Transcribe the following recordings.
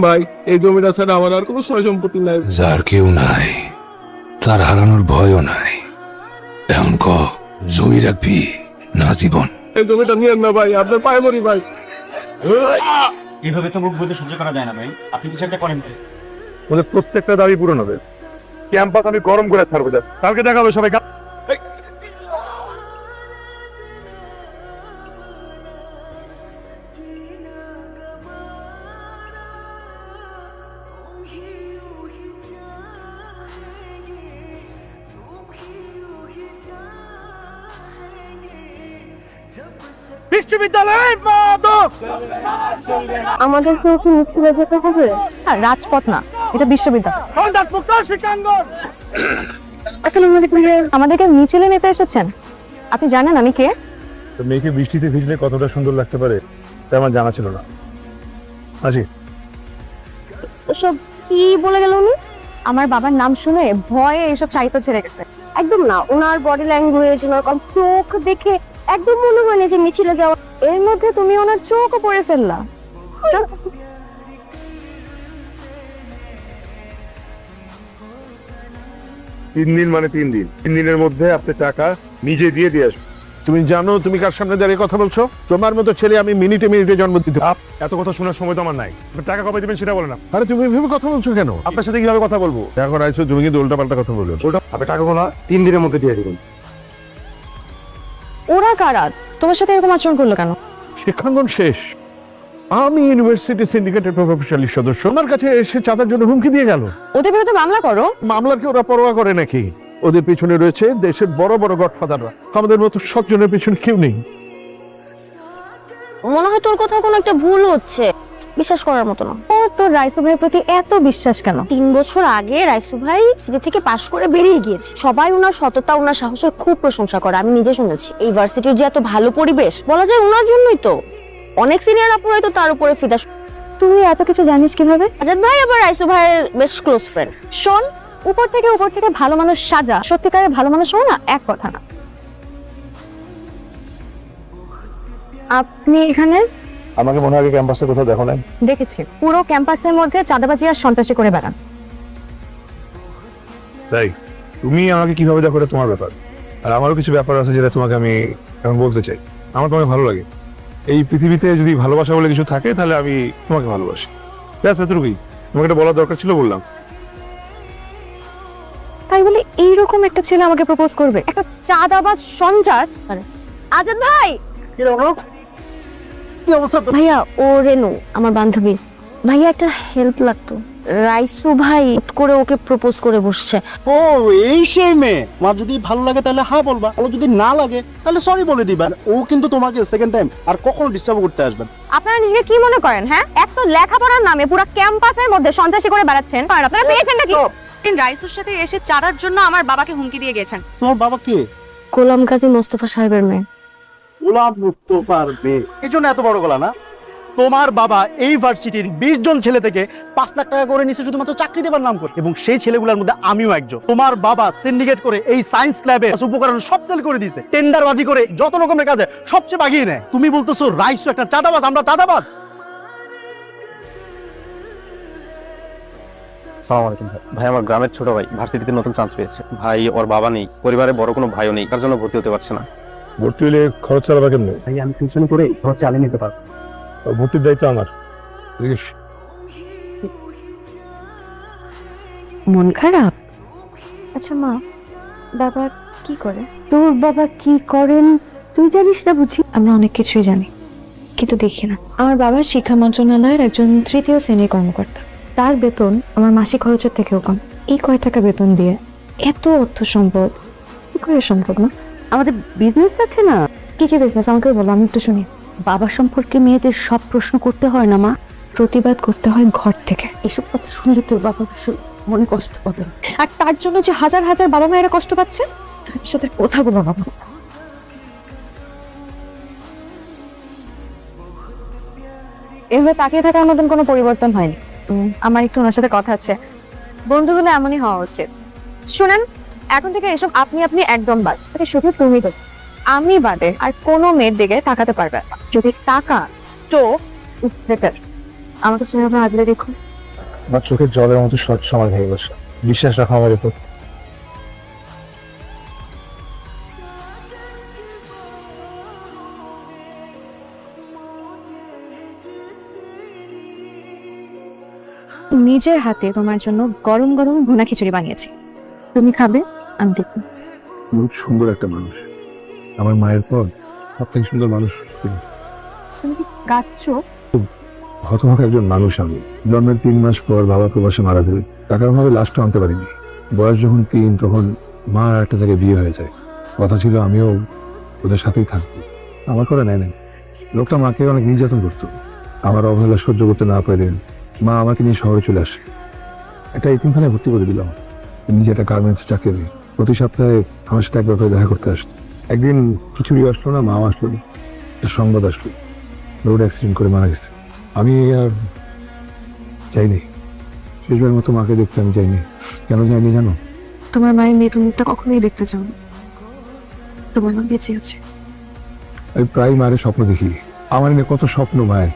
ভাই এই জমিটা ছাড়া আমার আর কোনো সয় সম্পত্তি নাই। যার কেউ নাই তার হারানোর ভয়ও নাই। এখন ক, জমি রাখবি না জীবন? এই জমিটা নিয়েন না ভাই, আপনার পায়ে মরি ভাই। এভাবে তো মুখ বুঝে সহ্য করা যায় না ভাই, আপনি কিছু একটা করেন ভাই। ওদের প্রত্যেকটা দাবি পূরণ হবে। ক্যাম্পাস আমি গরম করে ছাড়বো, কালকে দেখা হবে সবাই। বিশ্ববিদ্যালয়ের আমাদের কি মুক্তিতে যেতে হবে? আর রাজপথ না, এটা বিশ্ববিদ্যালয়। আসসালামু আলাইকুম। আমাদেরকে মিছিলে নিতে এসেছেন? আপনি জানেন আমি কে? মেয়েকে বৃষ্টিতে ভিজলে কতটা সুন্দর লাগতে পারে তা আমার জানা ছিল না। আসি। ওসব কি বলে গেল উনি? আমার বাবার নাম শুনে ভয়ে এসব সাহিত্য ছেড়ে গেছে। একদম না, ওনার বডি ল্যাঙ্গুয়েজ, ওনার চোখ দেখে একদম মনে হয় না যে মিছিলে যাওয়া। এর মধ্যে তুমি ওনার চোখও পড়ে ফেললা। চল। 3 দিন মানে 3 দিন। 3 দিনের মধ্যে আপনি টাকা নিজে দিয়ে আসবেন। তুমি জানো তুমি কার সামনে দাঁড়িয়ে কথা বলছো? তোমার মতো ছেলে আমি মিনিটে মিনিটে জন্ম দিতে। এত কথা শোনার সময় তো আমার নাই। আপনি টাকা কবে দিবেন সেটা বলেন না। আরে তুমি এভাবে কথা বলছো কেন? আপনার সাথে কিভাবে কথা বলবো? এখন আইছো তুমি কিন্তু উল্টাপাল্টা কথা বলছো। আপনি টাকাগুলো 3 দিনের মধ্যে দিয়ে দিবেন। ওরা কারা? তোমার সাথে এরকম আচরণ করলো কেন? শিক্ষাঙ্গন শেষ, আমি ইউনিভার্সিটি সিন্ডিকেটের প্রভাবশালী সদস্য, আমার কাছে এসে চাঁদার জন্য হুমকি দিয়ে গেল। ওদের বিরুদ্ধে মামলা করো। মামলার কি ওরা পরোয়া করে নাকি? ওদের পিছনে রয়েছে দেশের বড় বড় গডফাদাররা, আমাদের মতো সজ্জনের পিছনে কেউ নেই। মনে হয় তোর কোথাও কোনো একটা ভুল হচ্ছে, বিশ্বাস করার মতো না। ও তোর রাইসু ভাইয়ের প্রতি এত বিশ্বাস কেন? 3 বছর আগে রাইসু ভাই সিটি থেকে পাশ করে বেরিয়ে গিয়েছে। সবাই ওনার সততা, ওনার সাহসের খুব প্রশংসা করে, আমি নিজে শুনেছি। এই ভার্সিটির যে এত ভালো পরিবেশ, বলা যায় ওনার জন্যই তো। অনেক সিনিয়র আপুরাই তো তার উপরে ফিদা। তুই এত কিছু জানিস কিভাবে? আজাদ ভাই আবার রাইসু ভাইয়ের বেশ ক্লোজ ফ্রেন্ড। শোন, উপর থেকে ভালো মানুষ সাজা, সত্যিকারের ভালো মানুষ হও না, এক কথা না। আপনি এখানে? আমাকে মনে হয় ক্যাম্পাসে কোথাও দেখো নাই। দেখেছি, পুরো ক্যাম্পাসের মধ্যে চাঁদাবাজি আর সন্ত্রাসী করে বেড়ান। তাই তুমি আমাকে কিভাবে দেখো এটা তোমার ব্যাপার, আর আমারও কিছু ব্যাপার আছে যেটা তোমাকে আমি এখন বলতে চাই। আমার তোমাকে ভালো লাগে। এই পৃথিবীতে যদি ভালোবাসা বলে কিছু থাকে তাহলে আমি তোমাকে ভালোবাসি। ব্যাস এতটুকুই, তোমাকে এটা বলার দরকার ছিল, বললাম। তাই বলে এইরকম একটা ছেলে আমাকে প্রপোজ করবে? একটা চাঁদাবাজ সন্ত্রাস। আজাদ ভাই, ভাইয়া ও রেনু আমার বান্ধবী। ভাইয়া একটা হেল্প লাগতো। রাইসু ভাই করে ওকে প্রপোজ করে বসছে। ও এই সেই মেয়ে, আমার যদি ভালো লাগে তাহলে হ্যাঁ বলবা, আর যদি না লাগে তাহলে সরি বলে দিবা। ও কিন্তু তোমাকে সেকেন্ড টাইম আর কখনো ডিস্টার্ব করতে আসবেন। আপনারা নিজেকে কি মনে করেন? হ্যাঁ, এত লেখাপড়ার নামে পুরো ক্যাম্পাসের মধ্যে সন্ত্রাসী করে বেড়াচ্ছেন। আর আপনারা পেয়েছেন নাকি? রাইসুর সাথে এসে চাঁদার জন্য আমার বাবাকে হুমকি দিয়ে গেছেন। তোমার বাবা কে? গোলাম কাজী মোস্তফা সাহেবের মেয়ে। গোলাম মুস্তফার মেয়ে, এই জন্য এত বড় গলা না? তোমার বাবা এই ভার্সিটির 20 জন ছেলে থেকে 5 লাখ টাকা করে নিছে শুধুমাত্র চাকরি দেবার নাম করে, এবং সেই ছেলেগুলোর মধ্যে আমিও একজন। তোমার বাবা সিন্ডিকেট করে এই সায়েন্স ল্যাবে উপকরণ সব সেল করে দিয়েছে, টেন্ডারবাজি করে যত রকমের কাজে সবচেয়ে বাগিয়ে নেয়। তুমি বলতেছো রাইসু একটা চাঁদাবাজ, আমরা চাঁদাবাজ? আসসালামু আলাইকুম ভাই, আমার গ্রামের ছোট ভাই ভার্সিটিতে নতুন চান্স পেয়েছে। ভাই ওর বাবা নেই, পরিবারে বড় কোনো ভাইও নেই, তার জন্য ভর্তি হতে পারছে না। ভর্তি হলে খরচ চালাবা কেমনে? ভাই আমি টিউশন করে ঘর চালিয়ে নিতে পারবো। ভর্তির দায়িত্ব আমার। মন খারাপ? আচ্ছা মা, বাবা কি করে? তোর বাবা কি করেন তুই জানিস না বুঝি? আমরা অনেক কিছুই জানি, কিন্তু দেখি না। আমার বাবা শিক্ষা মন্ত্রণালয়ের একজন 3য় শ্রেণীর কর্মকর্তা। তার বেতন আমার মাসিক খরচের থেকেও কম। এই কয় টাকা বেতন দিয়ে এত অর্থ সম্পদ কি করে সম্ভব? না আমাদের বিজনেস আছে না। কি কি বিজনেস আমাকে বলো, আমি একটু শুনি। বাবা সম্পর্কে মেয়েদের সব প্রশ্ন করতে হয় না মা, প্রতিবাদ করতে হয় ঘর থেকে। এসব কথা শুনলে তোর বাবা মনে কষ্ট পাবে, আর তার জন্য যে হাজার হাজার বাবা মায়েরা কষ্ট পাচ্ছে। তোর সাথে কথা বলো বাবা। এভাবে তাকিয়ে থাকার মতন কোনো পরিবর্তন হয়নি। আমার একটু ওনার সাথে কথা আছে। বন্ধুগুলো এমনই হওয়া উচিত। শুনেন, এখন থেকে এসব আপনি আপনি একদম বাদ। শুধু তুমি তো, আমি বাদে আর কোনো মেয়ের দিকে তাকাতে পারবে না। যদি টাকা, চোখ বেটার। আমাকে সেভাবে আগলে দেখো। আমার চোখের জলের মতো স্বচ্ছ আমার ভালোবাসা, বিশ্বাস রাখো আমার উপর। নিজের হাতে তোমার জন্য গরম গরম ভুনা খিচুড়ি বানিয়েছি, তুমি খাবে, আমি দেখবো। খুব সুন্দর একটা মানুষ, আমার মায়ের পর সব থেকে সুন্দর মানুষ। তুমি কি কাঁদছো? হতভাগ একজন মানুষ আমি। জন্মের 3 মাস পর বাবা প্রবাসে মারা গেলেন, টাকার অভাবে লাশটা আনতে পারিনি। বয়স যখন 3 তখন মা আর একটা জায়গায় বিয়ে হয়ে যায়। কথা ছিল আমিও ওদের সাথেই থাকবো, আমার করে নেয় নাই। লোকটা মাকে অনেক নির্যাতন করতো। আমার অবহেলা সহ্য করতে না পারে মা আমাকে নিয়ে শহরে চলে আসে। একটা এতিমখানায় ভর্তি করে দিলাম। নিজে একটা গার্মেন্টস চাকরি, প্রতি সপ্তাহে আমার সাথে একবার করে দেখা করতে আসতো। একদিন খিচুড়ি আসলো না, মাও আসলো না, একটা সংবাদ আসলো রোড অ্যাক্সিডেন্ট করে মারা গেছে। আমি আর যাইনি, শেষবারের মতো মাকে দেখতে আমি যাইনি। কেন যাইনি জানো? তোমার মায়ের মৃত মুখটা কখনোই দেখতে চাও না, তোমার মা বেঁচে আছে। আমি প্রায় মায়ের স্বপ্ন দেখি, আমার এনে কত স্বপ্ন মায়ের।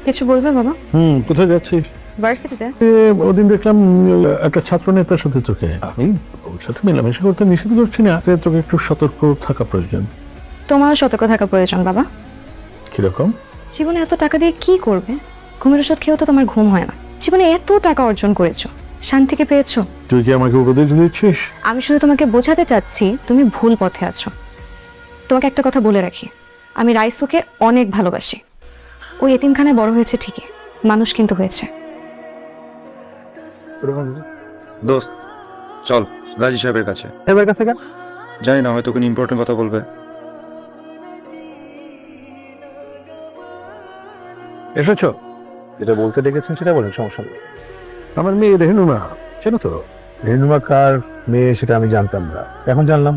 কিছু বলবে বাবা? কোথায় যাচ্ছিস? ভার্সিটিতে। ওদিন দেখলাম একটা ছাত্র নেতার সাথে তোকে। আমি ওর সাথে মেলামেশা করতে নিষেধ করছি না, তোকে একটু সতর্ক থাকা প্রয়োজন। তোমার সতর্ক থাকা প্রয়োজন বাবা। কিরকম? জীবনে এত টাকা দিয়ে কি করবে? ঘুমের ওষুধ খেয়েও তো তোমার ঘুম হয় না। জীবনে এত টাকা অর্জন করেছো, শান্তিকে পেয়েছো। তুই কি আমাকে উপদেশ দিচ্ছিস? আমি শুধু তোমাকে বোঝাতে চাচ্ছি তুমি ভুল পথে আছো। তোমাকে একটা কথা বলে রাখি, আমি রাইসুকে অনেক ভালোবাসি। ওই এতিমখানায় বড় হয়েছে ঠিকই, মানুষ কিন্তু হয়েছে। দোস্ত চল গাজী সাহেবের কাছে। এবার কাছে কেন? জানি না, হয়তো কোনো ইম্পর্টেন্ট কথা বলবে। এসেছো? যেটা বলতে ডেকেছেন সেটা বলেন, সমস্যা নেই। আমার মেয়ে রেহনুমা, চেনো তো? রেনুমা কার মেয়ে সেটা আমি জানতাম না, এখন জানলাম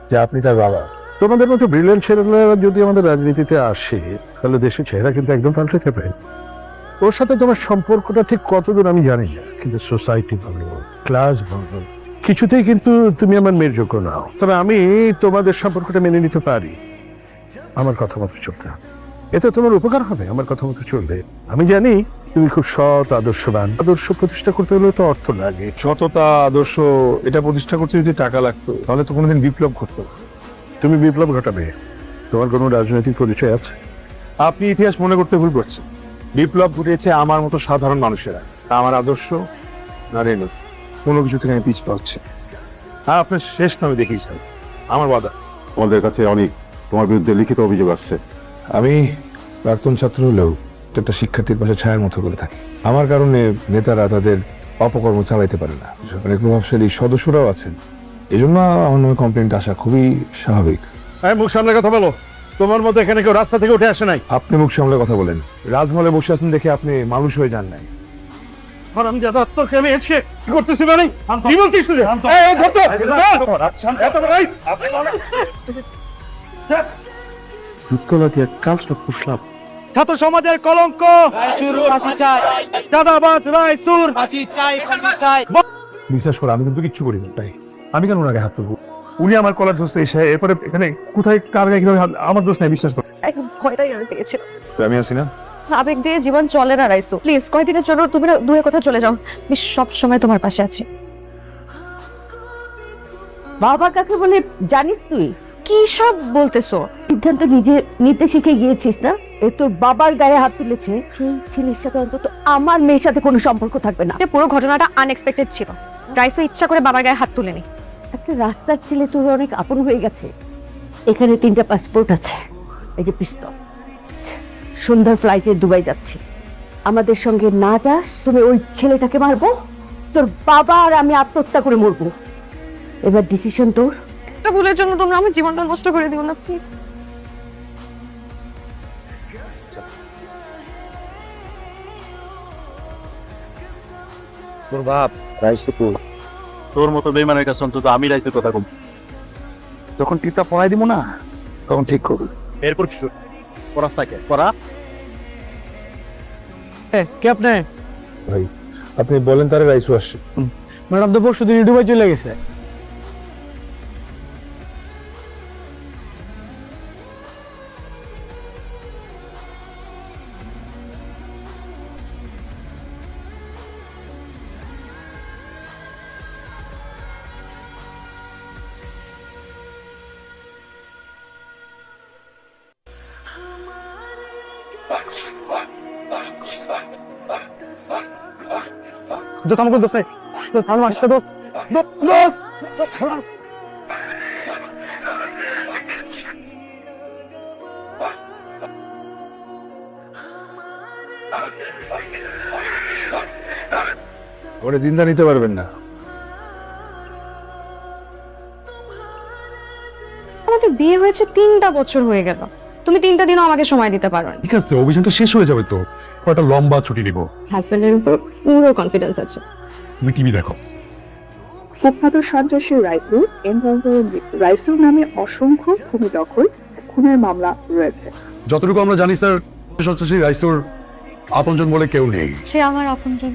যে আপনি তার বাবা। তোমাদের মতো ব্রিলিয়েন্ট ছেলেমেয়েরা যদি আমাদের রাজনীতিতে আসে তাহলে দেশের চেহারা কিন্তু একদম পাল্টে যাবে। ওর সাথে তোমার সম্পর্কটা ঠিক কতদূর আমি জানি না, কিন্তু সোসাইটি ভালো, ক্লাস ভালো, কিছুতেই কিন্তু তুমি আমার মেয়ের যোগ্য নাও। তবে আমি তোমাদের সম্পর্কটা মেনে নিতে পারি, আমার কথা মতো চলতে হবে। এতে তোমার উপকার হবে, আমার কথা মতো চলবে। আমি জানি তুমি খুব সৎ, আদর্শবান। আদর্শ প্রতিষ্ঠা করতে হলে তো অর্থ লাগে। সততা, আদর্শ এটা প্রতিষ্ঠা করতে যদি টাকা লাগতো তাহলে তো কোনোদিন বিপ্লব ঘটতো। তুমি বিপ্লব ঘটাবে, তোমার কোনো রাজনৈতিক পরিচয় আছে? আপনি ইতিহাস মনে করতে ভুল করছেন। বিপ্লব ঘটিয়েছে আমার মতো সাধারণ মানুষেরা। আমার আদর্শ না রেনু, কোনো কিছু থেকে আমি পিছপা হচ্ছে। হ্যাঁ, আপনার শেষ আমি দেখেই চাই, আমার বাধা। আমাদের কাছে অনেক তোমার বিরুদ্ধে লিখিত অভিযোগ আসছে। আমি প্রাক্তন ছাত্র হলেও একটা শিক্ষার্থীর পাশে ছায়ার মতো করে থাকি। আমার কারণে নেতারা তাদের অপকর্ম চালাইতে পারে না। অনেক প্রভাবশালী সদস্যরাও আছেন, এই জন্য আমার নামে কমপ্লেন্ট আসা খুবই স্বাভাবিক। মুখ সামনে কথা বলো, তোমার মতো এখানে কেউ রাস্তা থেকে উঠে আসে নাই। আপনি মুখ সামলে কথা বলেন। রাজমহলে বসে আছেন দেখে আপনি মানুষ হয়ে যান নাই। আমি যাদা তোকে আমি আজকে কি করতেছি মানে কি বলছিস তুই? এই ধর তো দুধকলা দিয়ে কালসটা পুষলাম। ছাত্র সমাজের কলঙ্ক দাদাবাজ রাইসুর বিশ্বাস করে আমি কিন্তু কিচ্ছু করি না, তাই আমি কেন ওনাকে হাত তুলবো? উনি আমার কলার ধরছে, এসে এরপরে এখানে কোথায় কার গায়ে কিভাবে আমার দোষ নেই, বিশ্বাস করো। একদম ভয়টাই আমি পেয়েছিল। আমি আছি না, আবেগ দিয়ে জীবন চলে না রাইসু। প্লিজ কয়েকদিনের জন্য তুমি না দূরে কোথাও চলে যাও, আমি সব সময় তোমার পাশে আছি। বাবা কাকে বলে জানিস তুই? কি সব বলতেছো? সিদ্ধান্ত নিজে নিতে শিখে গিয়েছিস না? এ তোর বাবার গায়ে হাত তুলেছে, সেই ছেলের সাথে অন্তত আমার মেয়ের সাথে কোনো সম্পর্ক থাকবে না। পুরো ঘটনাটা আনএক্সপেক্টেড ছিল। রাইসু ইচ্ছা করে বাবার গায়ে হাত তুলেনি। একটা রাস্তার ছেলে তোর অনেক আপন হয়ে গেছে। এখানে 3টা পাসপোর্ট আছে, এই যে পিস্তল। সন্ধ্যার ফ্লাইটে দুবাই যাচ্ছি, আমাদের সঙ্গে না যাস তুমি ওই ছেলেটাকে মারবো, তোর বাবা আর আমি আত্মহত্যা করে মরবো। এবার ডিসিশন তোর। একটা ভুলের জন্য তোমরা আমার জীবনটা নষ্ট করে দিও না প্লিজ। তোর বাপ রাইসুকু, তোর মতো বেইমানের কাছে অন্তত আমি রাইসুর কথা কম। যখন টিপটা পড়াই দিব না তখন ঠিক করবি। এরপর কি পড়াস থাকে পড়া। কে আপনি? ভাই আপনি বলেন তারে রাইসু আসছে। ম্যাডাম তো পরশু দিন দুবাই চলে গেছে। দোস্ত আমাকে দোস্ত আমার আসছে দোস্ত দোস্ত ওরা দিনটা নিতে পারবেন না। আমাদের বিয়ে হয়েছে 3টা বছর হয়ে গেল, তুমি 3টা দিনও আমাকে সময় দিতে পারো না। ঠিক আছে, অভিযানটা শেষ হয়ে যাবে তো, একটা লম্বা ছুটি নিব। হাজবেন্ডের উপর পুরো কনফিডেন্স আছে। তুমি টিভি দেখো। কুখ্যাত সন্ত্রাসী রাইসুর রাইসুর নামে অসংখ্য ভূমি দখল খুনের মামলা রয়েছে। যতটুকু আমরা জানি স্যার, সন্ত্রাসী রাইসুর আপনজন বলে কেউ নেই। সে আমার আপনজন।